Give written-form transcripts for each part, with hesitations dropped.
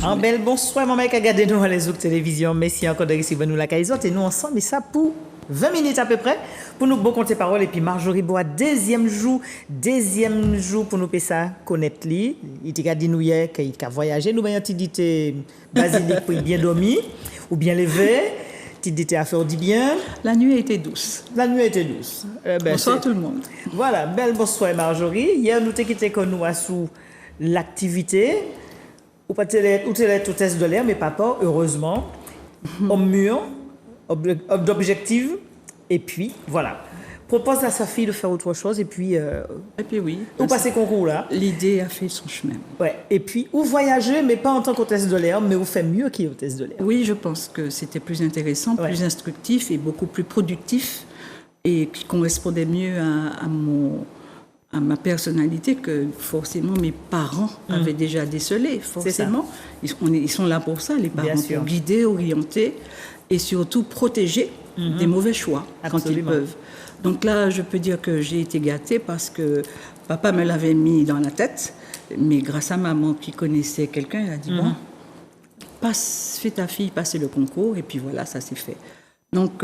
En bel bonsoir, maman qui a gardé nous à les autres télévisions. Merci encore de recevoir nous la caïsote et nous ensemble. Et ça pour 20 minutes à peu près pour nous bon compter parole. Et puis Marjorie Bois, deuxième jour pour nous faire ça connaître lui. Il t'a dit nous hier qu'il a voyagé. Nous avons dit basilic pour bien dormir ou bien lever. Tu dis à faire du bien. La nuit a été douce. Bonsoir tout le monde. Voilà, bel bonsoir Marjorie. Hier nous t'ai quitté qu'on nous a sous l'activité. Ou pas tout test de l'air, mais papa, heureusement, au mur, d'objectif, et puis voilà. Propose à sa fille de faire autre chose, et puis oui. Ou passer concours là. L'idée a fait son chemin. Ouais. Et puis, ou voyager, mais pas en tant qu'hôtesse de l'air, mais ou fait mieux qu'hôtesse de l'air. Oui, je pense que c'était plus intéressant, plus instructif et beaucoup plus productif, et qui correspondait mieux à ma personnalité que forcément mes parents avaient déjà décelé. Forcément, ils sont là pour ça, les parents, pour guider, orienter et surtout protéger des mauvais choix. Absolument. Quand ils peuvent. Donc là, je peux dire que j'ai été gâtée parce que papa me l'avait mis dans la tête, mais grâce à maman qui connaissait quelqu'un, elle a dit bon, fais ta fille passer le concours, et puis voilà, ça s'est fait. Donc,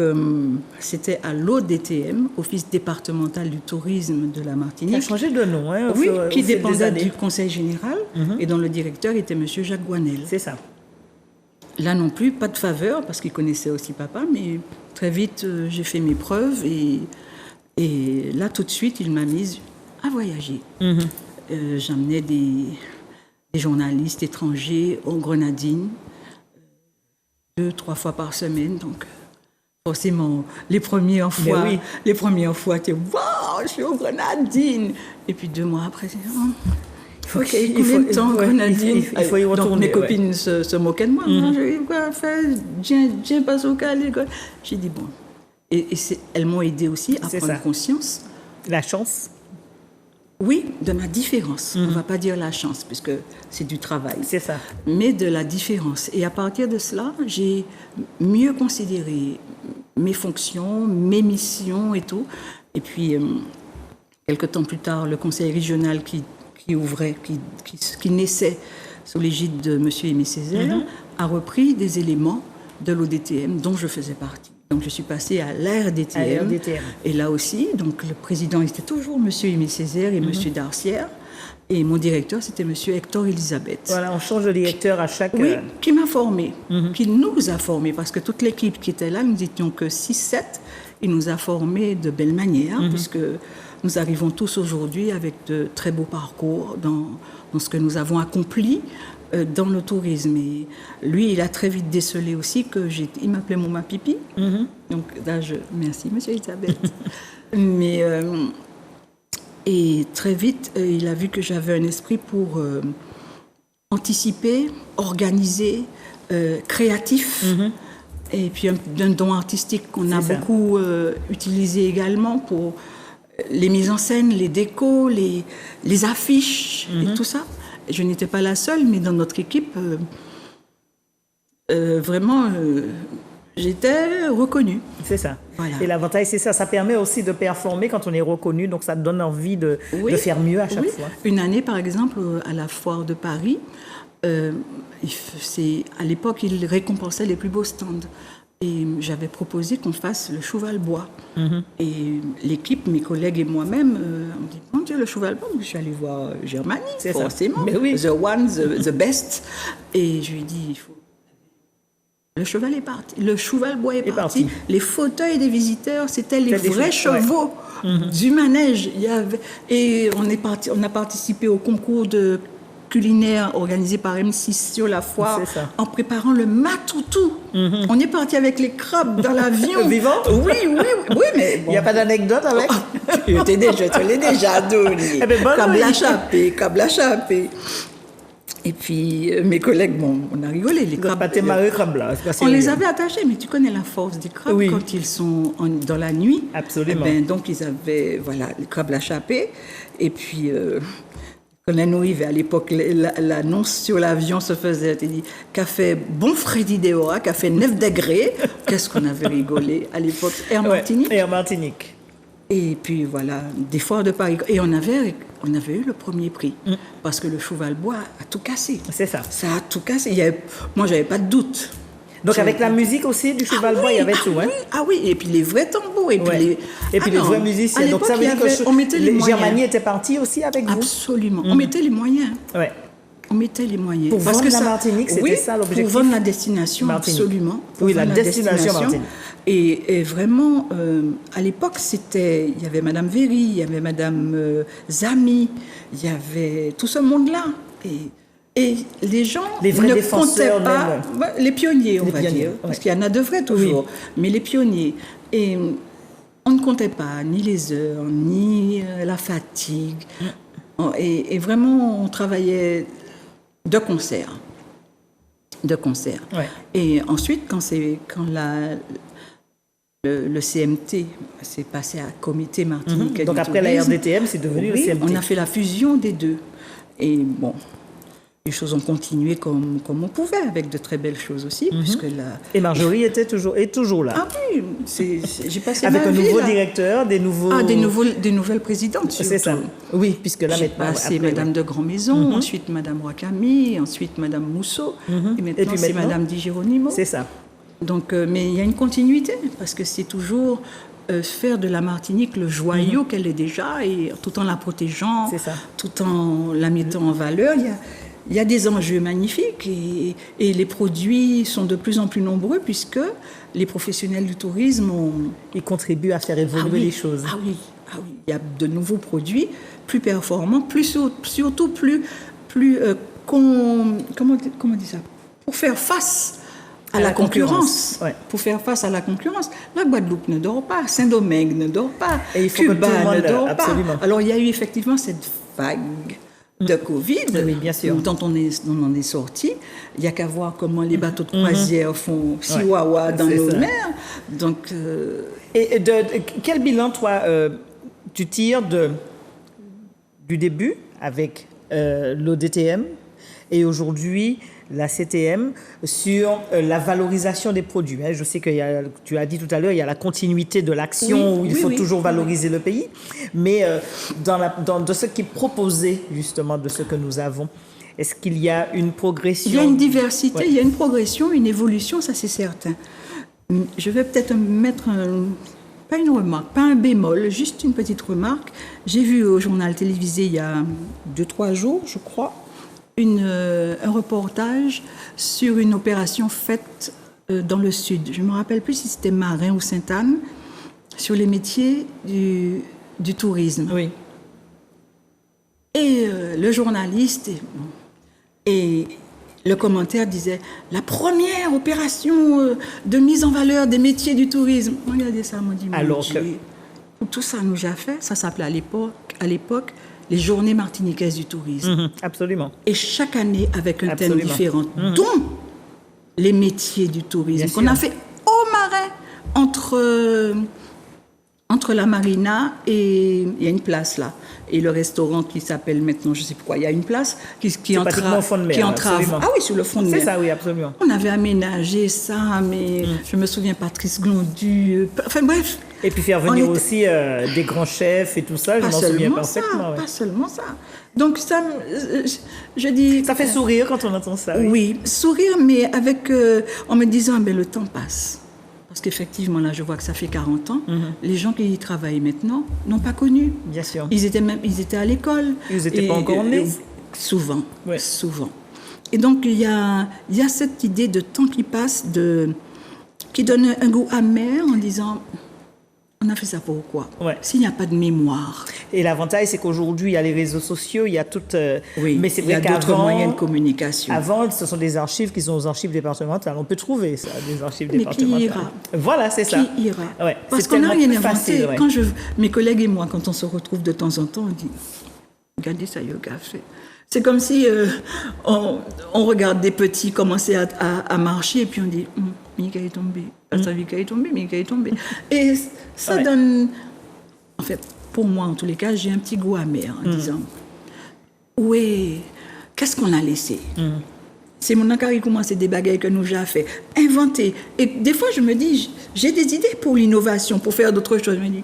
c'était à l'ODTM, Office départemental du tourisme de la Martinique. Qui a changé de nom, hein, oui, qui dépendait du conseil général, et dont le directeur était M. Jacques Guanel. C'est ça. Là non plus, pas de faveur, parce qu'il connaissait aussi papa, mais très vite, j'ai fait mes preuves, et là, tout de suite, il m'a mise à voyager. J'emmenais des journalistes étrangers aux Grenadines, 2-3 fois par semaine, donc... Forcément, les premières fois, tu es waouh, je suis aux Grenadines. Et puis 2 mois après, il faut le temps aux Grenadines. Il faut y retourner. Donc mes copines se moquaient de moi. Je dis quoi faire, viens passer au Calais. J'ai dit bon. Et elles m'ont aidé aussi à prendre conscience. La chance. Oui, de ma différence. On ne va pas dire la chance, puisque c'est du travail. C'est ça. Mais de la différence. Et à partir de cela, j'ai mieux considéré mes fonctions, mes missions et tout. Et puis, quelques temps plus tard, le conseil régional qui ouvrait, qui naissait sous l'égide de M. Aimé Césaire, a repris des éléments de l'ODTM dont je faisais partie. Donc, je suis passée à l'ARDTM. Et là aussi, donc, le président était toujours M. Aimé Césaire et M. Darcière. Et mon directeur, c'était M. Hector Elisabeth. Voilà, on change de directeur à chaque... Oui, qui m'a formé, qui nous a formés. Parce que toute l'équipe qui était là, nous n'étions que 6-7. Il nous a formés de belle manière, puisque nous arrivons tous aujourd'hui avec de très beaux parcours dans ce que nous avons accompli dans le tourisme. Et lui, il a très vite décelé aussi que il m'appelait Mouma Pipi. Donc là, merci, monsieur Elisabeth. Mais et très vite, il a vu que j'avais un esprit pour anticiper, organiser, créatif. Et puis d'un don artistique qu'on a beaucoup utilisé également pour les mises en scène, les décos, les affiches et tout ça. Je n'étais pas la seule, mais dans notre équipe, vraiment, j'étais reconnue. C'est ça. Voilà. Et l'avantage, c'est ça. Ça permet aussi de performer quand on est reconnu, donc ça donne envie de faire mieux à chaque fois. Une année, par exemple, à la foire de Paris, à l'époque, ils récompensaient les plus beaux stands. Et j'avais proposé qu'on fasse le cheval-bois. Et l'équipe, mes collègues et moi-même, on dit, mon Dieu, le cheval-bois. Je suis allée voir Germanie, forcément. The one, the best. Et je lui ai dit, il faut... Le cheval est parti. Le cheval-bois est parti. Les fauteuils des visiteurs, c'était les vrais chevaux du manège. Et on a participé au concours de culinaire organisé par M6 sur la foire en préparant le matoutou. On est parti avec les crabes dans l'avion. Vivant? Oui, mais il n'y a pas d'anecdote avec? Je te l'ai déjà donné. Câble à chapé. Et puis, mes collègues, on a rigolé. Les crabes, on les avait attachés, mais tu connais la force des crabes quand ils sont dans la nuit. Absolument. Donc, ils avaient, les crabes à chapé. Et puis... Quand on arrivait à l'époque, l'annonce sur l'avion se faisait, tu dis, café bon Freddy Deora, café 9 degrés. Qu'est-ce qu'on avait rigolé à l'époque. Air Martinique. Air Martinique. Et puis voilà, des foires de Paris. Et on avait eu le premier prix. Parce que le Cheval-Bois a tout cassé. C'est ça. Ça a tout cassé. Moi, j'avais pas de doute. Donc avec la musique aussi du Cheval-Bois, il y avait tout. Oui, oui, et puis les vrais tambours. Et puis les vrais musiciens. Donc ça veut dire que on mettait les moyens. Germanie était partie aussi avec vous? Absolument. On mettait les moyens. Ouais. On mettait les moyens. Pour vendre la Martinique, c'était ça l'objectif? Pour vendre la destination, Martinique. absolument. Oui, la destination Martinique. Et vraiment, à l'époque, il y avait Madame Véry, il y avait Madame Zami, il y avait tout ce monde-là. Et les gens les vrais ne comptaient pas, même. Les pionniers, on va dire, parce qu'il y en a de vrais toujours, mais les pionniers. Et on ne comptait pas ni les heures, ni la fatigue. Et vraiment, on travaillait de concert. Ouais. Et ensuite, quand le CMT s'est passé à Comité Martiniquais Donc du après tourisme, la RDTM, c'est devenu le CMT. on a fait la fusion des deux. Et bon, les choses ont continué comme on pouvait, avec de très belles choses aussi, puisque Et Marjorie est toujours là. Ah oui, j'ai passé avec ma un vie, nouveau là. directeur, des nouvelles présidentes. C'est ça. Oui, puisque là J'ai maintenant. passé Madame de Grand-Maison, ensuite Madame Roy-Camille, ensuite Madame Mousseau, et maintenant c'est Madame Di Geronimo. C'est ça. Donc, mais il y a une continuité, parce que c'est toujours faire de la Martinique le joyau qu'elle est déjà, et tout en la protégeant, tout en la mettant en valeur. Il y a des enjeux magnifiques, et les produits sont de plus en plus nombreux, puisque les professionnels du tourisme Ils contribuent à faire évoluer les choses. Ah oui. Il y a de nouveaux produits plus performants, surtout plus comment on dit ça, pour faire face à la concurrence. Ouais. Pour faire face à la concurrence. La Guadeloupe ne dort pas, Saint-Domingue ne dort pas, et il faut Cuba que tout le monde, ne dort absolument. pas. Alors il y a eu effectivement cette vague de Covid, oui, bien sûr. dont on est sorti. Il n'y a qu'à voir comment les bateaux de croisière font chihuahua dans nos mers. Donc, Et quel bilan, toi, tu tires du début avec l'ODTM et aujourd'hui la CTM sur la valorisation des produits. Je sais que tu as dit tout à l'heure, il y a la continuité de l'action où il faut toujours valoriser le pays, mais de ce qui est proposé justement de ce que nous avons, est-ce qu'il y a une progression? Il y a une diversité, il y a une progression, une évolution, ça c'est certain. Je vais peut-être mettre pas une remarque, pas un bémol, juste une petite remarque. J'ai vu au journal télévisé il y a 2-3 jours, je crois, un reportage sur une opération faite dans le sud. Je ne me rappelle plus si c'était Marin ou Sainte-Anne, sur les métiers du tourisme. Oui. Et le journaliste et le commentaire disait « La première opération de mise en valeur des métiers du tourisme ». Regardez ça, on dit « Alors que tout ça nous a fait », ça s'appelait à l'époque les Journées martiniquaises du tourisme. Absolument. Et chaque année avec un thème différent, dont les métiers du tourisme, qu'on a fait au Marais, entre la marina et il y a une place là, et le restaurant qui s'appelle maintenant, je ne sais pas quoi, il y a une place qui entre ah oui, sur le fond de mer. C'est ça, oui, absolument. On avait aménagé ça, mais je me souviens Patrice Glondu, enfin bref. Et puis faire venir aussi des grands chefs et tout ça, je m'en souviens parfaitement. Pas seulement ça. Donc ça, je dis... Ça fait sourire quand on entend ça. Oui, sourire, mais avec, en me disant, le temps passe. Parce qu'effectivement, là, je vois que ça fait 40 ans. Les gens qui y travaillent maintenant n'ont pas connu. Bien sûr. Ils étaient à l'école. Ils n'étaient pas encore nés. Souvent, souvent. Et donc, il y a cette idée de temps qui passe, qui donne un goût amer en disant... On a fait ça pourquoi? S'il n'y a pas de mémoire. Et l'avantage, c'est qu'aujourd'hui, il y a les réseaux sociaux, il y a toutes... mais c'est vrai, il y a d'autres moyens de communication. Avant, ce sont des archives qui sont aux archives départementales. On peut trouver ça, des archives départementales. Mais qui ira? Voilà, c'est ça. Qui ira? Parce c'est qu'on n'a rien inventé. Facile, mes collègues et moi, quand on se retrouve de temps en temps, on dit « Regardez ça, yoga fait ». C'est comme si on regarde des petits commencer à marcher et puis on dit « Mika est tombé, Mika est tombé ». Et ça donne... En fait, pour moi, en tous les cas, j'ai un petit goût amer en disant « Oui, qu'est-ce qu'on a laissé ?» C'est mon encart qui commence des bagailles que nous j'ai fait, inventer. Et des fois, je me dis, j'ai des idées pour l'innovation, pour faire d'autres choses. Je me dis,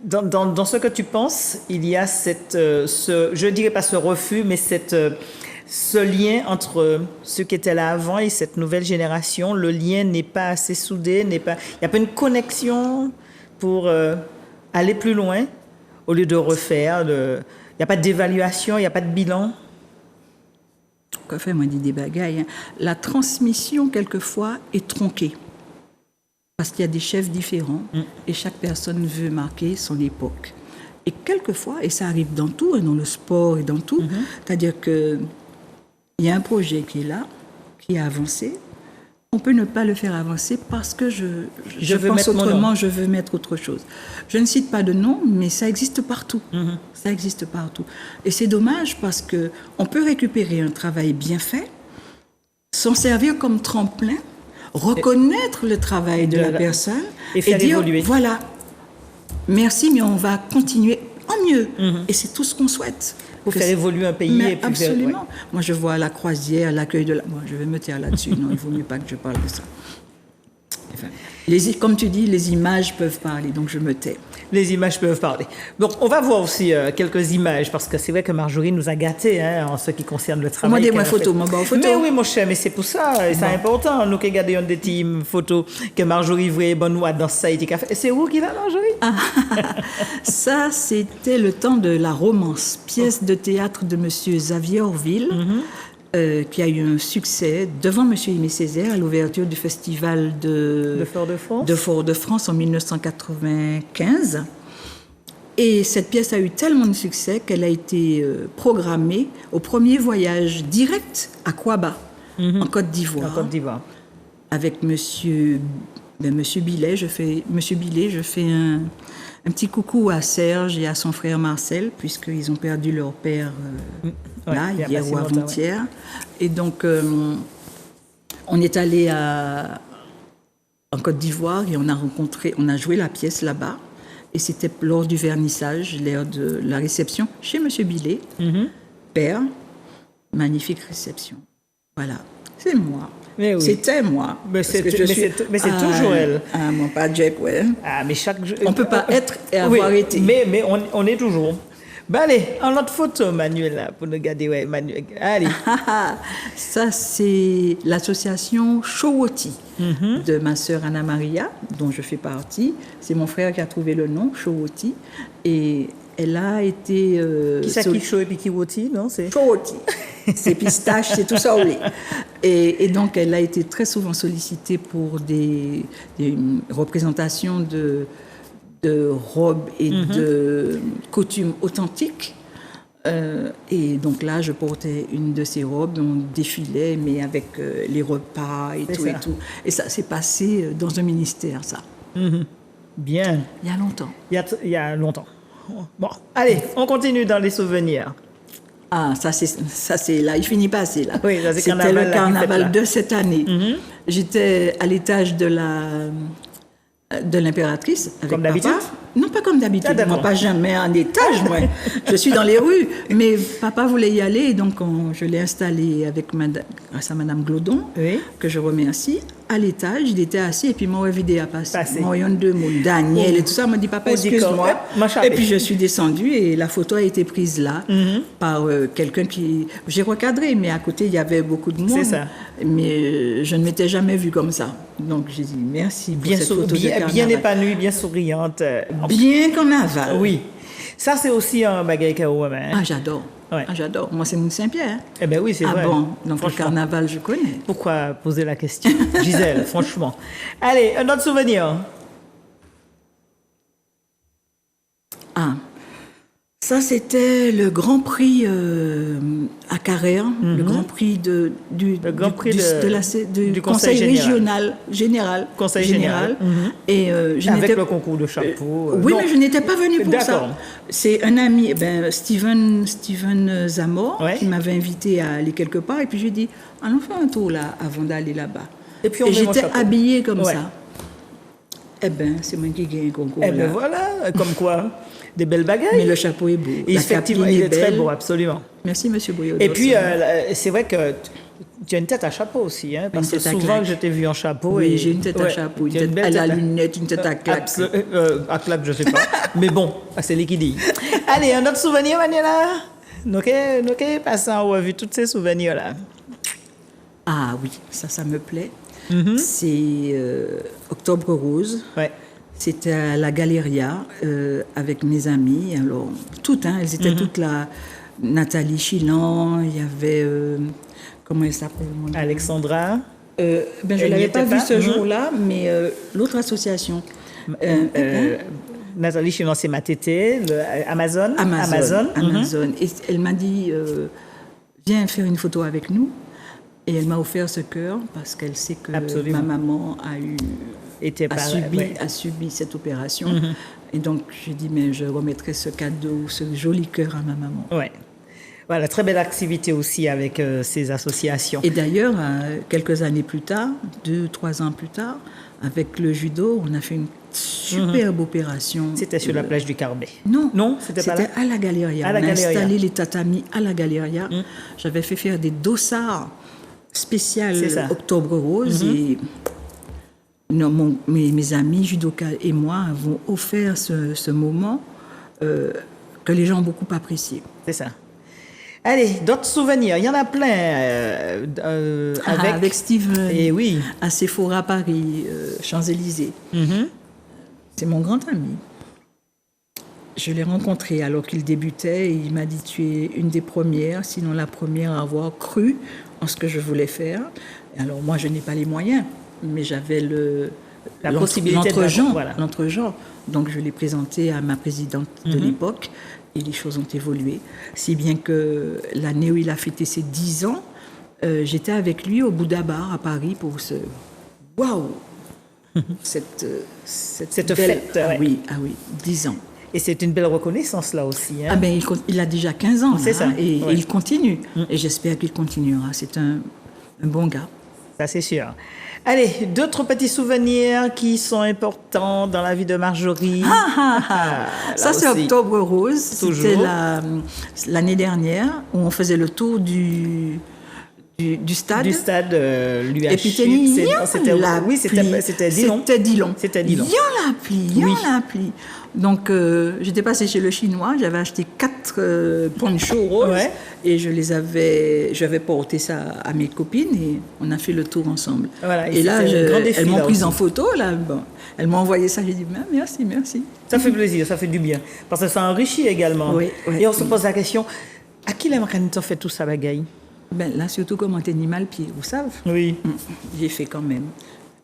Dans ce que tu penses, il y a je ne dirais pas ce refus, mais ce lien entre ceux qui étaient là avant et cette nouvelle génération. Le lien n'est pas assez soudé, il n'y a pas une connexion pour aller plus loin au lieu de refaire. Il n'y a pas d'évaluation, il n'y a pas de bilan. Quoi fait, moi, dit des bagailles. La transmission, quelquefois, est tronquée. Parce qu'il y a des chefs différents et chaque personne veut marquer son époque. Et quelquefois, et ça arrive dans tout, dans le sport et dans tout, c'est-à-dire qu'il y a un projet qui est là, qui a avancé. On peut ne pas le faire avancer parce que je veux pense autrement, je veux mettre autre chose. Je ne cite pas de nom, mais ça existe partout. Ça existe partout. Et c'est dommage parce qu'on peut récupérer un travail bien fait, s'en servir comme tremplin, reconnaître le travail de la personne et faire dire, évoluer. Voilà, merci, mais on va continuer en mieux. Et c'est tout ce qu'on souhaite. Pour faire évoluer un pays. Mais absolument. Moi, je vois la croisière, l'accueil de la... Bon, je vais me taire là-dessus. Non, il vaut mieux pas que je parle de ça. Enfin, comme tu dis, les images peuvent parler, donc je me tais. Les images peuvent parler. Donc, on va voir aussi quelques images, parce que c'est vrai que Marjorie nous a gâtés en ce qui concerne le travail. Moi, des photos, photos. Mais oui, mon cher, mais c'est pour ça, c'est important. Nous qui regardons des petites photos que Marjorie voulait bonne noix dans ça. C'est où qu'il a, Marjorie? Ça, c'était le temps de la romance, pièce de théâtre de Monsieur Xavier Orville. Qui a eu un succès devant M. Aimé Césaire à l'ouverture du festival de Fort-de-France en 1995. Et cette pièce a eu tellement de succès qu'elle a été programmée au premier voyage direct à Kouaba, en Côte d'Ivoire. Avec Monsieur Billet. Je fais un petit coucou à Serge et à son frère Marcel, puisqu'ils ont perdu leur père hier ou avant-hier. Et donc, on est allé en Côte d'Ivoire et on a joué la pièce là-bas. Et c'était lors du vernissage, lors de la réception chez M. Billet, père. Magnifique réception. Voilà, c'est moi. Mais oui. C'était moi. Mais c'est toujours elle. Mon pas Jack, ouais. Mais on ne peut pas être et avoir été. Mais on est toujours. Ben allez, en autre photo, Manuel, là, pour nous garder. Ouais, Manuel. Allez. Ça, c'est l'association Chowoti de ma sœur Anna Maria, dont je fais partie. C'est mon frère qui a trouvé le nom, Chowoti. Et elle a été... qui ça qui chaud et puis qui woti, non? Chowoti. C'est pistache, c'est tout ça au lait. Et donc, elle a été très souvent sollicitée pour des représentations de robes et de coutumes authentiques. Et donc là, je portais une de ces robes, on défilait, mais avec les repas et tout. Et ça s'est passé dans un ministère, ça. Bien. Il y a longtemps. Il y a longtemps. Bon, allez, on continue dans les souvenirs. Ah, ça c'est là, il finit pas, c'est là. Oui, c'était le carnaval de cette année. J'étais à l'étage de l'impératrice avec comme d'habitude? Papa. Non, pas comme d'habitude. Ah, moi, pas jamais en étage, moi. Je suis dans les rues. Mais papa voulait y aller, donc je l'ai installé grâce à Madame Glodon, que je remercie. À l'étage, il était assis et puis moi, vidé à passer. Moi, il y a deux mots, Daniel et tout ça. M'a dit, papa, excuse-moi. Et puis je suis descendue et la photo a été prise là par quelqu'un qui... J'ai recadré, mais à côté, il y avait beaucoup de monde. C'est ça. Mais je ne m'étais jamais vue comme ça. Donc, j'ai dit merci pour cette photo de carnaval. Bien épanouie, bien souriante. Bien comme aval. Oui. Ça, c'est aussi un bagage KO. Ah, j'adore. Ouais. Ah, j'adore. Moi, c'est Mont Saint-Pierre. Eh bien oui, c'est vrai. Ah bon, donc le carnaval, je connais. Pourquoi poser la question, Gisèle, franchement. Allez, un autre souvenir. Ah, ça, c'était le Grand Prix à Carrère, le Grand Prix du Conseil général. Conseil général. Et avec le concours de chapeau. Oui, mais je n'étais pas venue pour ça. C'est un ami, Steven Zamor, qui m'avait invité à aller quelque part. Et puis, je lui ai dit, allons faire un tour là, avant d'aller là-bas. Et j'étais habillée comme ça. Eh bien, c'est moi qui gagne un concours. Eh bien, voilà, comme quoi. Des belles bagailles. Mais le chapeau est beau. Effectivement, il est très beau, absolument. Merci, M. Boyot. Et puis, c'est vrai que Tu as une tête à chapeau aussi, hein, parce que tête à souvent claque. je t'ai vu en chapeau. Oui, et... j'ai une tête à chapeau, une tu as tête belle à la tête lunette, une tête à claque. À claque, je sais pas. Mais bon, c'est lui qui dit. Allez, un autre souvenir, Manuela. Nous passons en revue tous ces souvenirs-là. Ah oui, ça me plaît. C'est Octobre Rose. Ouais. C'était à la Galeria avec mes amies. Alors, toutes, hein, elles étaient toutes là. Nathalie Chilan, il y avait... comment elle s'appelle mon Dieu? Alexandra. Je ne Elle n'y l'avais pas était vue pas? ce jour-là, mais l'autre association. Nathalie Chinon, c'est ma tétée. Amazon. Amazon. Et elle m'a dit, viens faire une photo avec nous. Et elle m'a offert ce cœur parce qu'elle sait que Absolument. ma maman a subi cette opération. Et donc, j'ai dit, mais je remettrai ce cadeau, ce joli cœur à ma maman. Ouais. Voilà, très belle activité aussi avec ces associations. Et d'ailleurs, quelques années plus tard, 2-3 ans plus tard, avec le judo, on a fait une superbe opération. C'était sur la plage du Carbet. Non, c'était pas là. à la Galeria. À la on a Galeria. installé les tatamis à la Galeria. J'avais fait faire des dossards spéciales C'est ça. Octobre Rose et mes amis judokas et moi avons offert ce moment que les gens ont beaucoup apprécié. C'est ça. Allez, d'autres souvenirs. Il y en a plein. Avec Steven, Et oui. à Sephora Paris, Champs-Élysées. C'est mon grand ami. Je l'ai rencontré alors qu'il débutait et il m'a dit, tu es une des premières, sinon la première à avoir cru en ce que je voulais faire. Et alors moi, je n'ai pas les moyens, mais j'avais La possibilité l'entre-genre. Donc je l'ai présenté à ma présidente de l'époque et les choses ont évolué. Si bien que l'année où il a fêté ses 10 ans, j'étais avec lui au Bouddha Bar à Paris pour ce... Waouh cette belle... fête. Ouais. Ah oui, 10 ans. Et c'est une belle reconnaissance là aussi. Hein. Ah ben, il a déjà 15 ans. C'est ça. Et Ouais. il continue. Et j'espère qu'il continuera. C'est un bon gars. Ça, c'est sûr. Allez, d'autres petits souvenirs qui sont importants dans la vie de Marjorie. Ça, Là c'est aussi. Octobre Rose. Toujours. C'était l'année dernière où on faisait le tour du stade. Du stade l'UHU. Et puis c'était Dillon. C'était Dillon. C'était Dillon. La pluie. Donc, j'étais passée chez le Chinois, j'avais acheté 4 ponchos roses Ouais. et j'avais porté ça à mes copines et on a fait le tour ensemble. Voilà, et là, c'était un grand défi, elles m'ont là prise aussi. en photo, là, bon, elles m'ont envoyé ça, j'ai dit merci. Ça fait plaisir, ça fait du bien. Parce que ça enrichit également. Oui, Et on se pose la question, à qui la Marcanito fait tout ça, bagaille? Ben, là, surtout comme on était mis mal pied, vous savez. Oui. J'ai fait quand même.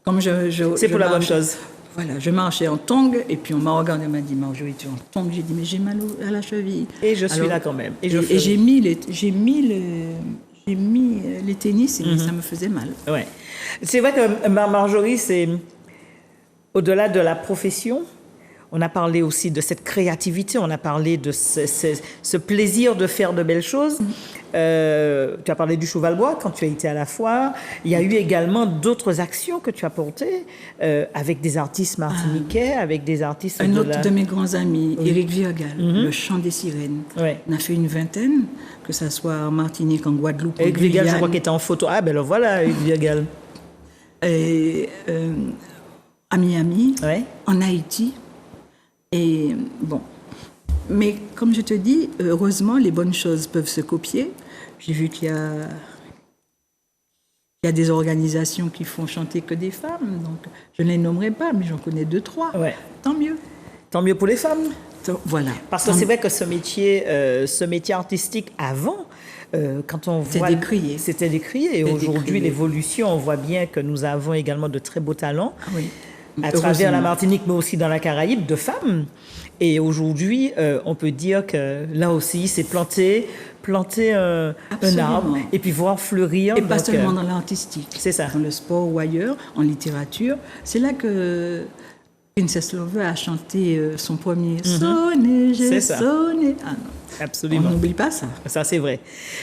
Comme C'est pour la bonne chose. Voilà, je marchais en tongs et puis on m'a regardé, on m'a dit Marjorie, tu es en tongs. J'ai dit mais j'ai mal à la cheville. Et je suis là quand même. Et j'ai mis les tennis et ça me faisait mal. Ouais. C'est vrai que Marjorie, c'est au-delà de la profession. On a parlé aussi de cette créativité, on a parlé de ce plaisir de faire de belles choses. Tu as parlé du Cheval-Bois quand tu as été à la foire. Il y a eu également d'autres actions que tu as portées avec des artistes martiniquais, avec des artistes Un autre de mes grands amis, Éric Virgal, le Chant des Sirènes. Ouais. On a fait une vingtaine, que ce soit en Martinique, en Guadeloupe, en Éric Virgal, je Guyane. crois qu'il était en photo. Ah ben le voilà, Éric Virgal. Et, à Miami, Ouais. en Haïti. Et bon, mais comme je te dis, heureusement, les bonnes choses peuvent se copier. J'ai vu qu'il y a des organisations qui font chanter que des femmes, donc je ne les nommerai pas, mais j'en connais 2-3. Ouais. Tant mieux. Tant mieux pour les femmes. Voilà. Parce que c'est vrai que ce métier artistique avant, quand on voit... décrié. C'était décrié. Et C'était aujourd'hui, décrié. l'évolution, on voit bien que nous avons également de très beaux talents. Oui. À travers la Heureusement. Martinique, mais aussi dans la Caraïbe, de femmes. Et aujourd'hui, on peut dire que là aussi, c'est planter un Absolument. arbre et puis voir fleurir. Et pas Donc, seulement dans l'artistique. c'est ça. Dans le sport ou ailleurs, en littérature. C'est là que Princess Lover a chanté son premier Sonné, j'ai C'est ça. sonné. Ah non. Absolument. On n'oublie pas ça. Ça, c'est vrai.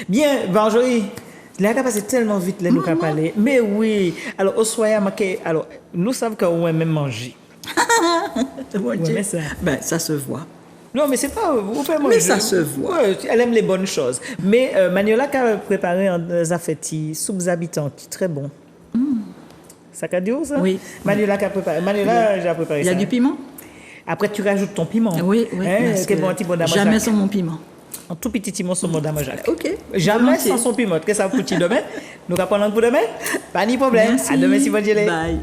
Bien, Marjorie, la cas passé tellement vite, là, nous qu'à parler. Mais oui. Alors, au soir, alors, nous savons qu'on aime même manger. Ouais, mais ça. Ben, ça se voit. Non, mais c'est pas. Vous pouvez Mais ça se voit. Ouais, elle aime les bonnes choses. Mais Maniola a préparé un zafeti soupe habitants qui est très bon. Ça qu'a dit où, ça? Oui. Maniola a préparé. Maniola, j'ai préparé Il y ça. a du piment? Après, tu rajoutes ton piment. Oui, oui. Parce Quel que bon petit bon d'amajak. jamais sans mon piment. Un tout petit timon sur mon d'amajak. Ok. Jamais Volontiers. sans son piment. Qu'est-ce que ça vous dit demain? Nous allons prendre un coup demain? Pas de problème. Merci. À demain si vous voulez. Bye.